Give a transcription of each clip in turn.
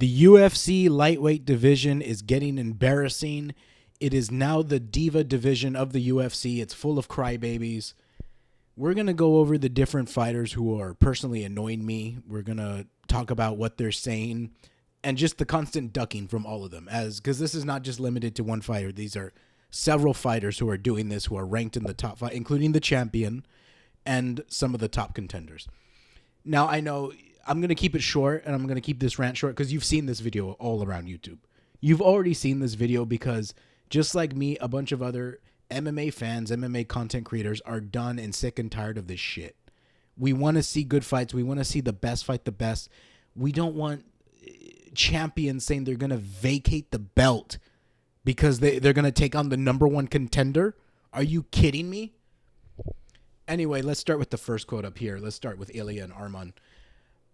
The UFC Lightweight division is getting embarrassing. It is now the Diva division of the UFC. It's full of crybabies. We're going to go over the different fighters who are personally annoying me. We're going to talk about what they're saying and just the constant ducking from all of them, because this is not just limited to one fighter. These are several fighters who are doing this, who are ranked in the top five, including the champion and some of the top contenders. Now, I know I'm going to keep it short, and I'm going to keep this rant short because you've seen this video all around YouTube. You've already seen this video because, just like me, a bunch of other MMA fans, MMA content creators are done and sick and tired of this shit. We want to see good fights. We want to see the best fight the best. We don't want champions saying they're going to vacate the belt because they're going to take on the number one contender. Are you kidding me? Anyway, let's start with the first quote up here. Let's start with Ilya and Arman.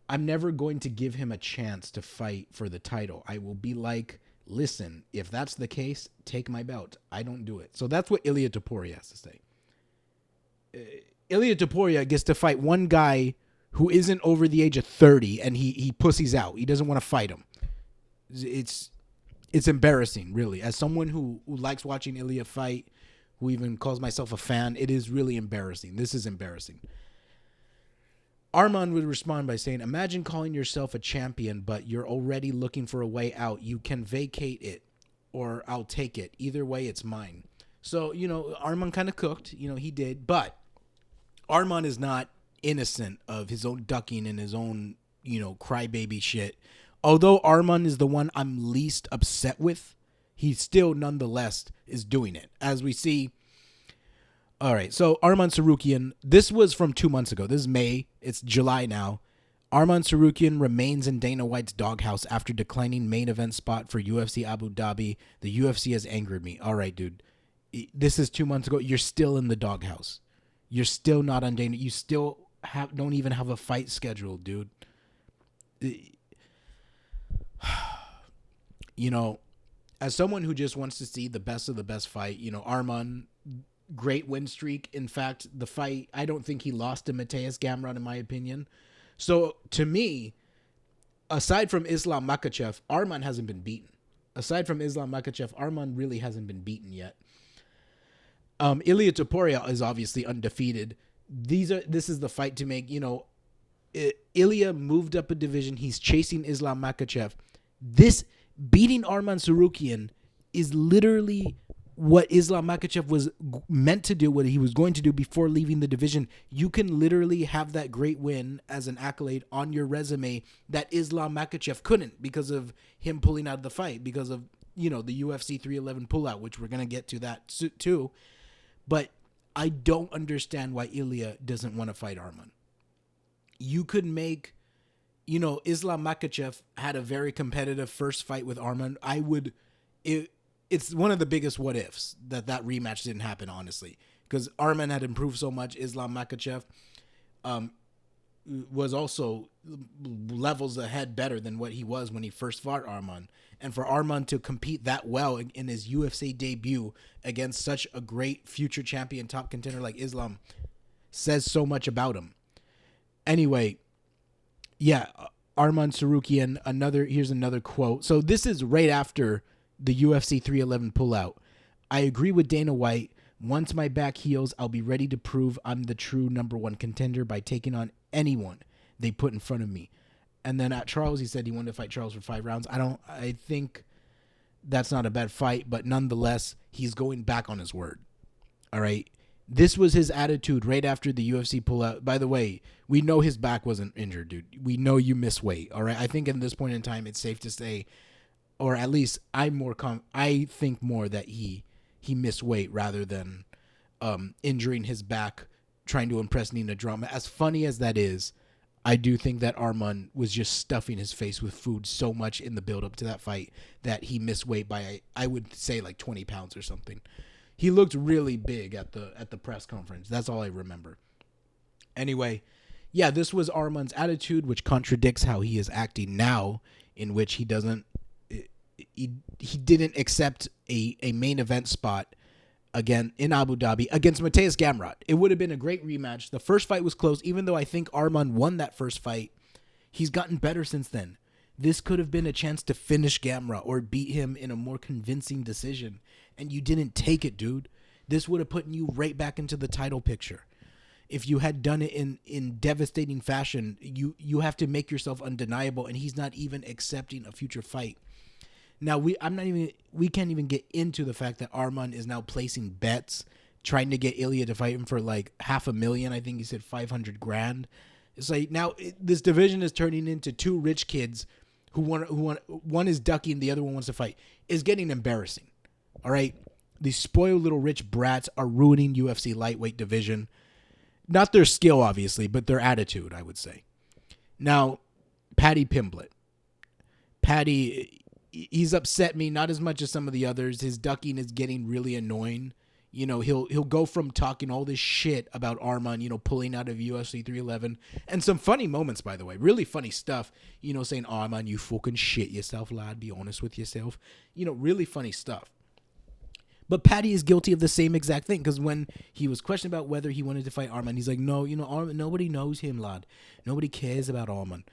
I'm never going to give him a chance to fight for the title. I will be like, listen, if that's the case, take my belt. I don't do it. So that's what Ilia Topuria has to say. Ilia Topuria gets to fight one guy who isn't over the age of 30, and he pussies out. He doesn't want to fight him. It's embarrassing, really. As someone who likes watching Ilia fight, who even calls myself a fan, it is really embarrassing. This is embarrassing. Arman would respond by saying, imagine calling yourself a champion, but you're already looking for a way out. You can vacate it, or I'll take it. Either way, it's mine. So, Arman kind of cooked. He did. But Arman is not innocent of his own ducking and his own, crybaby shit. Although Arman is the one I'm least upset with, he still nonetheless is doing it. As we see. All right, so Arman Tsarukyan, this was from 2 months ago. This is May. It's July now. Arman Tsarukyan remains in Dana White's doghouse after declining main event spot for UFC Abu Dhabi. The UFC has angered me. All right, dude. This is 2 months ago. You're still in the doghouse. You're still not on Dana. You still don't even have a fight scheduled, dude. As someone who just wants to see the best of the best fight, Arman, great win streak. In fact, the fight, I don't think he lost to Mateus Gamrot, in my opinion. So, to me, aside from Islam Makhachev, Arman hasn't been beaten. Aside from Islam Makhachev, Arman really hasn't been beaten yet. Ilia Topuria is obviously undefeated. This is the fight to make. Ilia moved up a division. He's chasing Islam Makhachev. This beating Arman Tsarukyan is literally what Islam Makhachev was meant to do, what he was going to do before leaving the division. You can literally have that great win as an accolade on your resume that Islam Makhachev couldn't because of him pulling out of the fight, because of, the UFC 311 pullout, which we're going to get to that too. But I don't understand why Ilya doesn't want to fight Arman. You could make, Islam Makhachev had a very competitive first fight with Arman. It's one of the biggest what ifs that rematch didn't happen, honestly, because Arman had improved so much. Islam Makhachev was also levels ahead better than what he was when he first fought Arman. And for Arman to compete that well in his UFC debut against such a great future champion, top contender like Islam, says so much about him. Anyway, yeah, Arman Tsarukyan, here's another quote. So this is right after the UFC 311 pullout. I agree with Dana White. Once my back heals, I'll be ready to prove I'm the true number one contender by taking on anyone they put in front of me. And then at Charles, he said he wanted to fight Charles for 5 rounds. I think that's not a bad fight, but nonetheless, he's going back on his word. All right. This was his attitude right after the UFC pullout. By the way, we know his back wasn't injured, dude. We know you miss weight. All right. I think at this point in time, it's safe to say, or at least I think more that he missed weight rather than injuring his back trying to impress Nina Drama. As funny as that is, I do think that Arman was just stuffing his face with food so much in the build-up to that fight that he missed weight by, I would say, like 20 pounds or something. He looked really big at the press conference. That's all I remember. Anyway, yeah, this was Arman's attitude, which contradicts how he is acting now, in which he didn't accept a main event spot again in Abu Dhabi against Mateus Gamrot. It would have been a great rematch. The first fight was close, even though I think Arman won that first fight. He's gotten better since then. This could have been a chance to finish Gamrot or beat him in a more convincing decision, and you didn't take it, dude. This would have put you right back into the title picture. If you had done it in devastating fashion, you have to make yourself undeniable, and he's not even accepting a future fight. Now we can't even get into the fact that Arman is now placing bets, trying to get Ilya to fight him for like $500,000. I think he said 500,000. It's like now this division is turning into two rich kids who want one is ducking, the other one wants to fight. Is getting embarrassing. All right, these spoiled little rich brats are ruining UFC lightweight division. Not their skill, obviously, but their attitude, I would say. Now, Paddy Pimblett. Paddy, he's upset me, not as much as some of the others. His ducking is getting really annoying. You know, he'll go from talking all this shit about Arman, you know, pulling out of UFC 311. And some funny moments, by the way. Really funny stuff. You know, saying, Arman, you fucking shit yourself, lad. Be honest with yourself. You know, really funny stuff. But Paddy is guilty of the same exact thing, because when he was questioned about whether he wanted to fight Arman, he's like, no, you know, Arman, nobody knows him, lad. Nobody cares about Arman.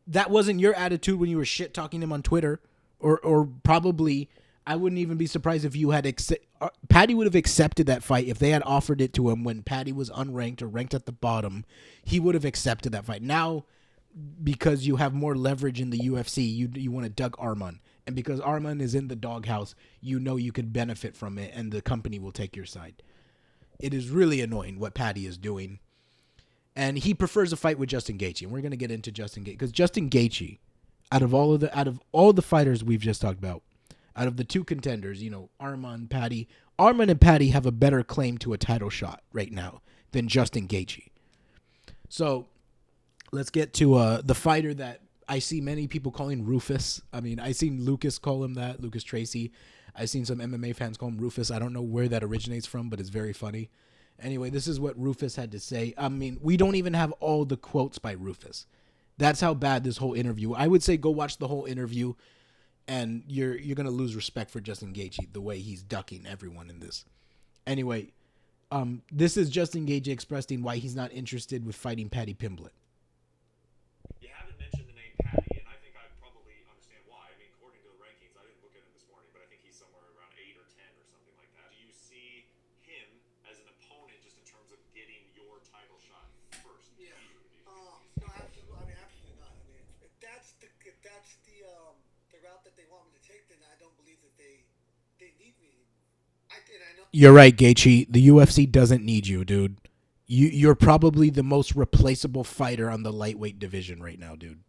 That wasn't your attitude when you were shit talking him on Twitter, or probably I wouldn't even be surprised if you had Paddy would have accepted that fight if they had offered it to him when Paddy was unranked or ranked at the bottom. He would have accepted that fight. Now, because you have more leverage in the UFC, you want to duck Arman. And because Arman is in the doghouse, you know you could benefit from it, and the company will take your side. It is really annoying what Paddy is doing. And he prefers a fight with Justin Gaethje. And we're going to get into Justin Gaethje. Because Justin Gaethje, out of all the fighters we've just talked about, out of the two contenders, you know, Arman and Paddy have a better claim to a title shot right now than Justin Gaethje. So let's get to the fighter that I see many people calling Rufus. I mean, I seen Lucas call him that, Lucas Tracy. I've seen some MMA fans call him Rufus. I don't know where that originates from, but it's very funny. Anyway, this is what Rufus had to say. I mean, we don't even have all the quotes by Rufus. That's how bad this whole interview. I would say go watch the whole interview, and you're gonna lose respect for Justin Gaethje the way he's ducking everyone in this. Anyway, this is Justin Gaethje expressing why he's not interested with fighting Paddy Pimblett. You haven't mentioned the name Paddy, and I think I probably understand why. I mean, according to the rankings, I didn't look at him this morning, but I think he's somewhere around 8 or 10 or something like that. Do you see him as an opponent just in terms of getting your title shot first? Yeah. No, absolutely. I mean, absolutely not. I mean, if that's the route that they want me to take, then I don't believe that they need me. I know. You're right, Gaethje. The UFC doesn't need you, dude. You're probably the most replaceable fighter on the lightweight division right now, dude.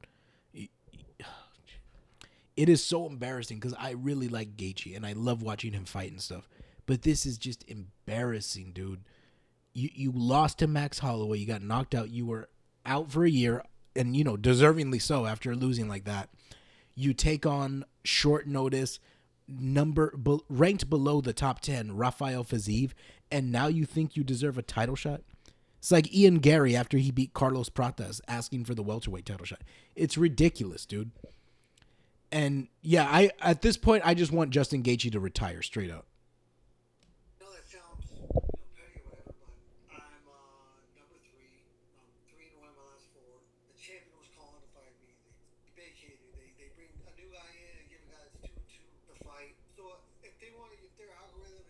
It is so embarrassing because I really like Gaethje and I love watching him fight and stuff. But this is just embarrassing, dude. You lost to Max Holloway. You got knocked out. You were out for a year, and, you know, deservingly so after losing like that. You take on short notice, ranked below the top 10, Rafael Fiziev, and now you think you deserve a title shot? It's like Ian Gary after he beat Carlos Pratas asking for the welterweight title shot. It's ridiculous, dude. And yeah, at this point, I just want Justin Gaethje to retire straight up. I know that sounds petty or whatever, but I'm number 3. I'm 3-1 in my last 4. The champion was calling to fight me. They vacated. They bring a new guy in and give a guy that's 2-2 the fight. So if their algorithm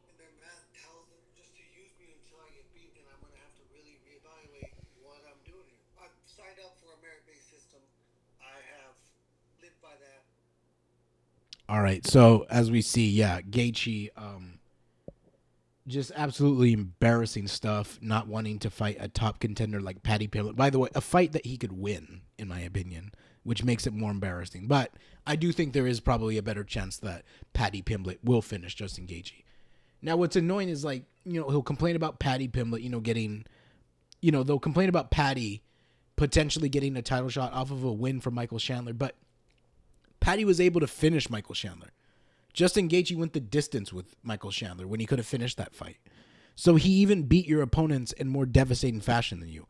and their math tells them just to use me until I get beat, then I'm gonna have to really reevaluate what I'm doing here. I've signed up for a merit-based system. I have lived by that. All right, so as we see, yeah, Gaethje, just absolutely embarrassing stuff, not wanting to fight a top contender like Paddy Pimblett. By the way, a fight that he could win, in my opinion, which makes it more embarrassing. But I do think there is probably a better chance that Paddy Pimblett will finish Justin Gaethje. Now, what's annoying is, like, you know, he'll complain about Paddy Pimblett, you know, they'll complain about Paddy potentially getting a title shot off of a win for Michael Chandler, but Paddy was able to finish Michael Chandler. Justin Gaethje went the distance with Michael Chandler when he could have finished that fight. So he even beat your opponents in more devastating fashion than you.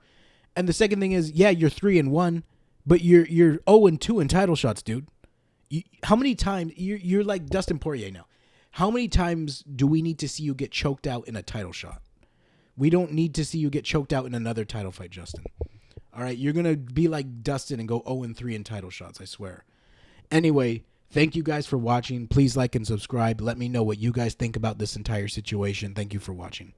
And the second thing is, yeah, you're 3-1, but you're 0-2 in title shots, dude. How many times you're like Dustin Poirier now? How many times do we need to see you get choked out in a title shot? We don't need to see you get choked out in another title fight, Justin. All right, you're gonna be like Dustin and go 0-3 in title shots. I swear. Anyway, thank you guys for watching. Please like and subscribe. Let me know what you guys think about this entire situation. Thank you for watching.